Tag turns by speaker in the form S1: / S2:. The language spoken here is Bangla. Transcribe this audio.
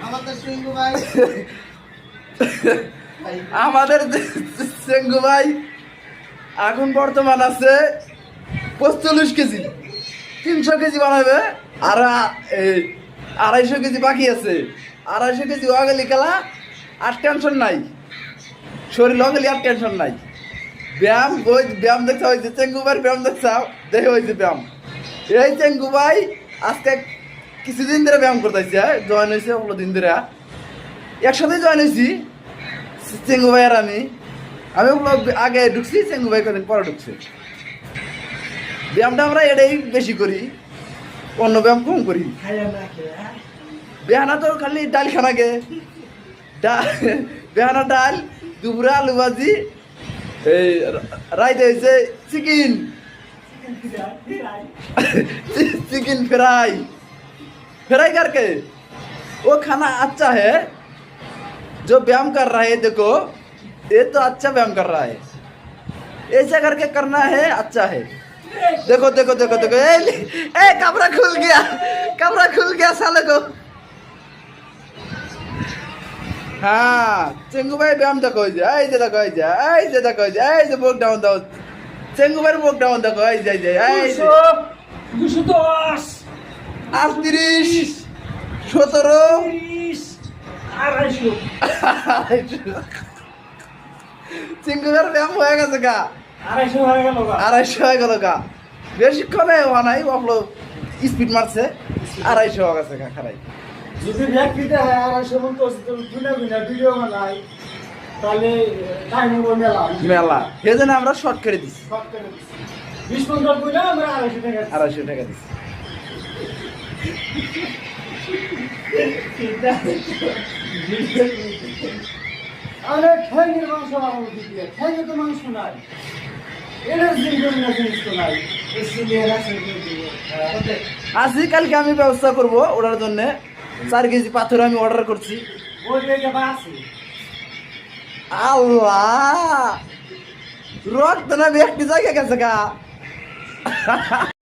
S1: আমাদের চেঙ্গু ভাই এখন বর্তমান আছে 45 কেজি, 300 কেজি বানাবে আর 250 কেজি বাকি আছে। 250 কেজি গেলি খেলা আর টেনশন নাই, শরীর গেলি আর টেনশন নাই। ব্যায়াম ওই ব্যায়াম দেখতে হয়েছে চেঙ্গু ভাই, ব্যায়াম দেখছাও দেখে হয়েছে ব্যায়াম। এই চেঙ্গু ভাই আজকে কিছুদিন ধরে ব্যায়াম করতেছে, জয়েন হয়েছে অল্প দিন ধরে, একসাথে জয়েন হয়েছি চেঙ্গু ভাই আর আমি ওগুলো আগে ঢুকছি, চেঙ্গু ভাই কদিন পরে ঢুকছে। ব্যায়ামটা আমরা এটাই বেশি করি, অন্য ব্যায়াম কম করি। বেহানা তো খালি ডাল খানাকে, বেহানা ডাল, দুপুরে আলু ভাজি, এই রাইতে হয়েছে চিকেন चिकन फ्राई। फ्राई करके वो खाना अच्छा है। जो व्यायाम कर रहा है देखो, ये तो अच्छा व्यायाम कर रहा है, ऐसा करके करना है, अच्छा है। देखो देखो देखो देखो, ए कमरा खुल गया, कमरा खुल गया साले को। हाँ চেঙ্গু ভাই ব্যায়াম দেখো, এই যে দেখো, এই যে দেখো, এই যে বুক ডাউন দাও, চেঙ্গু ভাইয়ের বুক ডাউন দেখো, এই যে
S2: 210
S1: 38 17
S2: 250
S1: চেঙ্গু ভাইয়ের ব্যায়াম হয়ে গেছে গা,
S2: 250 হয়ে গেল গা,
S1: 250 হয়ে গেল গা। বেশিক্ষণে হওয়া নাই, অফলো স্পিড মারছে, 250 হয়ে গেছে গা খারাই।
S2: যদি ব্যক্তিতে হয় 250 মন তো দুনা দুনা ভিডিও বানাই, তাহলে টাইম হবে মেলা
S1: মেলা, সেজন্য আমরা শর্ট করে দিছি,
S2: 20-15 কইলা আমরা 250
S1: টাকা দিছি।
S2: আরে ঠ্যাঙের মাংস বানাবো দিদি, ঠ্যাঙে তো মাংস নাই, এনার্জি জিনিস তো নাই, এসিলিয়ে রাখছে
S1: আজকে কালকে আমি ব্যবস্থা করব ওটার জন্য। 4 কেজি পাথর আমি অর্ডার করছি।
S2: ওই জায়গা আছে
S1: আল্লাহ, রক্ত না একটি জায়গা গেছে গা।